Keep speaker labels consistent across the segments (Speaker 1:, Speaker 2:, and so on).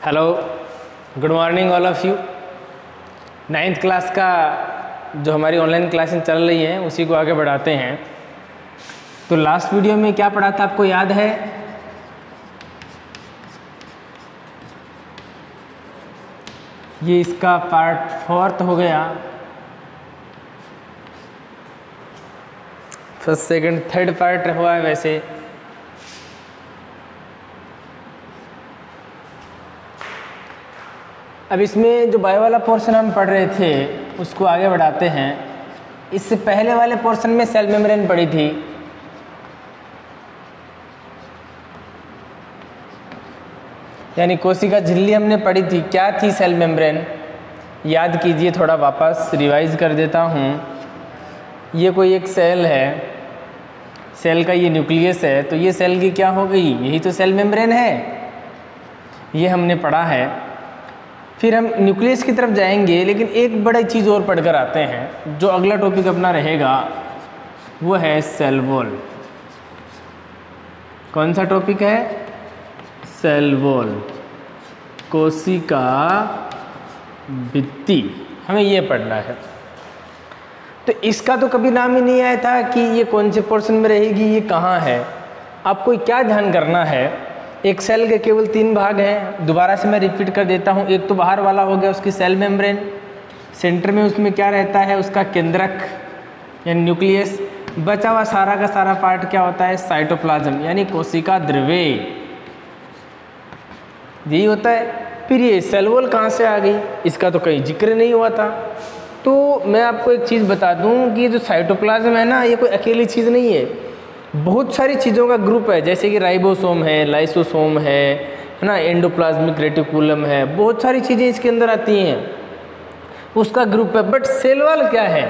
Speaker 1: Hello, good morning all of you. 9th class का जो हमारी ऑनलाइन क्लासें चल रही हैं उसी को आगे बढ़ाते हैं। तो लास्ट वीडियो में क्या पढ़ा था आपको याद है? ये इसका पार्ट 4 हो गया। फर्स्ट सेकंड थर्ड पार्ट हुआ है वैसे। अब इसमें जो बायो वाला पोर्शन हम पढ़ रहे थे उसको आगे बढ़ाते हैं। इससे पहले वाले पोर्शन में सेल मेम्ब्रेन पढ़ी थी। यानी कोशिका झिल्ली हमने पढ़ी थी। क्या थी सेल मेम्ब्रेन? याद कीजिए, थोड़ा वापस रिवाइज कर देता हूँ। ये कोई एक सेल है, सेल का ये न्यूक्लियस है, तो ये सेल की क्या हो गई? यही तो सेल मेम्ब्रेन है। ये हमने पढ़ा है। फिर हम न्यूक्लियस की तरफ जाएंगे, लेकिन एक बड़ी चीज़ और पढ़कर आते हैं। जो अगला टॉपिक अपना रहेगा वो है सेल वॉल। कौन सा टॉपिक है? सेल वॉल, कोशिका भित्ति। हमें ये पढ़ना है। तो इसका तो कभी नाम ही नहीं आया था कि ये कौन से पोर्शन में रहेगी, ये कहाँ है। आपको क्या ध्यान करना है, एक सेल के केवल 3 भाग हैं। दोबारा से मैं रिपीट कर देता हूँ। एक तो बाहर वाला हो गया, उसकी सेल मेम्ब्रेन। सेंटर में उसमें क्या रहता है? उसका केंद्रक यानी न्यूक्लियस। बचा हुआ सारा का सारा पार्ट क्या होता है? साइटोप्लाज्म यानी कोशिका द्रव्य। यही होता है। फिर ये सेल वॉल कहाँ से आ गई? इसका तो कहीं जिक्र नहीं हुआ था। तो मैं आपको एक चीज़ बता दूं कि जो साइटोप्लाज्म है ना, ये कोई अकेली चीज़ नहीं है। बहुत सारी चीज़ों का ग्रुप है, जैसे कि राइबोसोम है, लाइसोसोम है ना, एंडोप्लाज्मिक रेटिकुलम है। बहुत सारी चीज़ें इसके अंदर आती हैं, उसका ग्रुप है। बट सेल वॉल क्या है?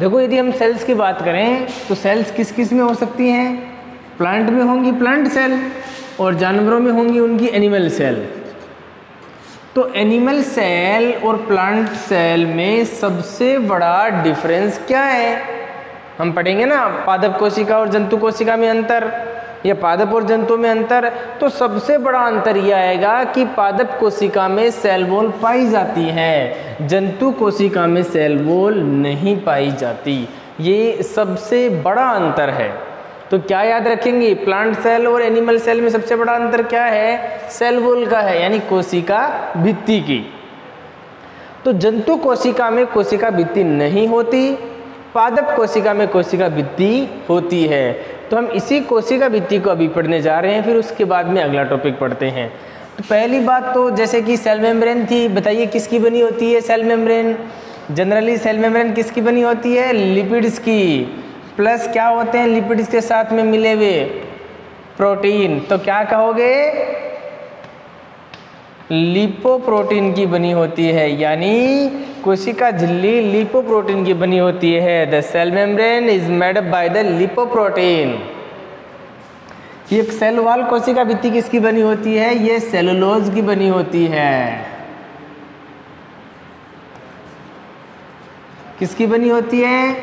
Speaker 1: देखो, यदि हम सेल्स की बात करें तो सेल्स किस किस में हो सकती हैं? प्लांट में होंगी प्लांट सेल, और जानवरों में होंगी उनकी एनिमल सेल। तो एनिमल सेल और प्लांट सेल में सबसे बड़ा डिफरेंस क्या है? हम पढ़ेंगे ना पादप कोशिका और जंतु कोशिका में अंतर, या पादप और जंतु में अंतर। तो सबसे बड़ा अंतर यह आएगा कि पादप कोशिका में सेल वॉल पाई जाती है, जंतु कोशिका में सेल वॉल नहीं पाई जाती। ये सबसे बड़ा अंतर है। तो क्या याद रखेंगे? प्लांट सेल और एनिमल सेल में सबसे बड़ा अंतर क्या है? सेल वॉल का है, यानी कोशिका भित्ति की। तो जंतु कोशिका में कोशिका भित्ति नहीं होती, पादप कोशिका में कोशिका भित्ति होती है। तो हम इसी कोशिका भित्ति को अभी पढ़ने जा रहे हैं, फिर उसके बाद में अगला टॉपिक पढ़ते हैं। तो पहली बात तो जैसे कि सेल मेम्ब्रेन थी। बताइए किसकी बनी होती है cell membrane? Generally cell membrane किसकी बनी होती है? लिपिड्स की। प्लस क्या होते हैं लिपिड्स के साथ में मिले हुए? प्रोटीन। तो क्या कहोगे? लिपोप्रोटीन की बनी होती है, यानी कोशिका झिल्ली लिपोप्रोटीन की बनी होती है। The cell membrane is made up by the lipoprotein. ये सेल वॉल कोशिका भित्ति किसकी बनी होती है? ये सेलुलोज की बनी होती है। किसकी बनी होती है?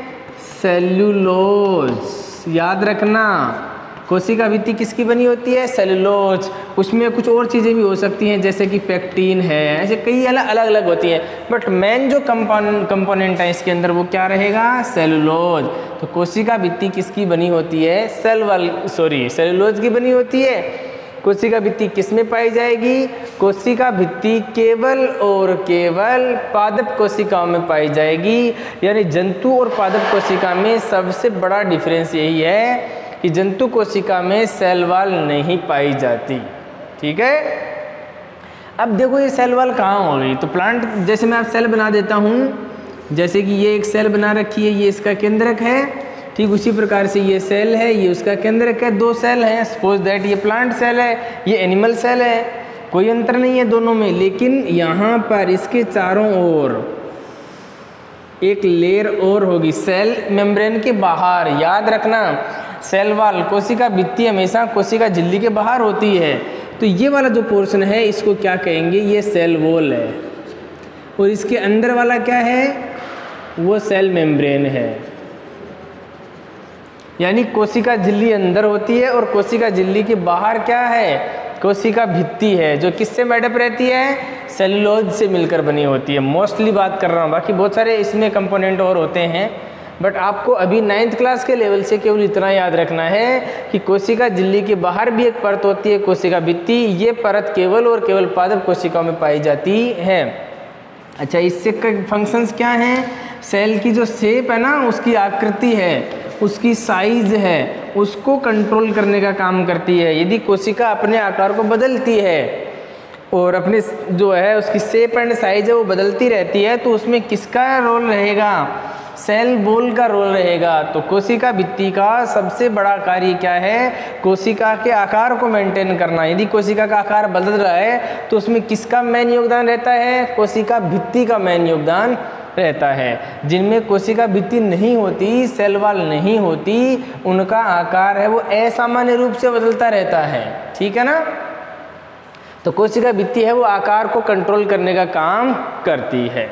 Speaker 1: सेल्यूलोज। याद रखना, कोशिका भित्ति किसकी बनी होती है? सेल्यूलोज। उसमें कुछ और चीज़ें भी हो सकती हैं, जैसे कि पेक्टिन है, ऐसे कई अलग अलग होती हैं। बट मेन जो कंपोनेंट है इसके अंदर वो क्या रहेगा? सेल्यूलोज। तो कोशिका भित्ति किसकी बनी होती है? सेल्यूलोज की बनी होती है। कोशिका भित्ति किस में पाई जाएगी? कोशिका भित्ति केवल और केवल पादप कोशिकाओं में पाई जाएगी। यानी जंतु और पादप कोशिका में सबसे बड़ा डिफरेंस यही है कि जंतु कोशिका में सेल वॉल नहीं पाई जाती। ठीक है। अब देखो ये सेल वॉल कहाँ हो गई? तो प्लांट, जैसे मैं आप सेल बना देता हूँ, जैसे कि ये एक सेल बना रखी है, ये इसका केंद्रक है। ठीक उसी प्रकार से ये सेल है, ये उसका केंद्रक है। 2 सेल हैं। सपोज दैट ये प्लांट सेल है, ये एनिमल सेल है। कोई अंतर नहीं है दोनों में, लेकिन यहाँ पर इसके चारों ओर एक लेयर और होगी सेल मेम्ब्रेन के बाहर। याद रखना, सेल वॉल कोशिका भित्ति हमेशा कोशिका झिल्ली के बाहर होती है। तो ये वाला जो पोर्शन है इसको क्या कहेंगे? ये सेल वॉल है। और इसके अंदर वाला क्या है? वो सेल मेम्ब्रेन है। यानी कोशिका झिल्ली अंदर होती है और कोशिका झिल्ली के बाहर क्या है? कोशिका भित्ति है जो किससे मेडअप रहती है, सेलुलोज से मिलकर बनी होती है। मोस्टली बात कर रहा हूँ, बाकी बहुत सारे इसमें कंपोनेंट और होते हैं, बट आपको अभी 9th क्लास के लेवल से केवल इतना याद रखना है कि कोशिका झिल्ली के बाहर भी एक परत होती है, कोशिका भित्ति। ये परत केवल और केवल पादप कोशिकाओं में पाई जाती है। अच्छा, इससे फंक्शंस क्या हैं? सेल की जो शेप है ना, उसकी आकृति है, उसकी साइज है, उसको कंट्रोल करने का काम करती है। यदि कोशिका अपने आकार को बदलती है और अपने जो है उसकी शेप एंड साइज है वो बदलती रहती है, तो उसमें किसका रोल रहेगा? सेल वॉल का रोल रहेगा। तो कोशिका भित्ति का सबसे बड़ा कार्य क्या है? कोशिका के आकार को मेंटेन करना। यदि कोशिका का आकार बदल रहा है तो उसमें किसका मेन योगदान रहता है? कोशिका भित्ति का मेन योगदान रहता है। जिनमें कोशिका भित्ति नहीं होती, सेल वॉल नहीं होती, उनका आकार है वो असामान्य रूप से बदलता रहता है। ठीक है ना? तो कोशिका भित्ति है वो आकार को कंट्रोल करने का काम करती है।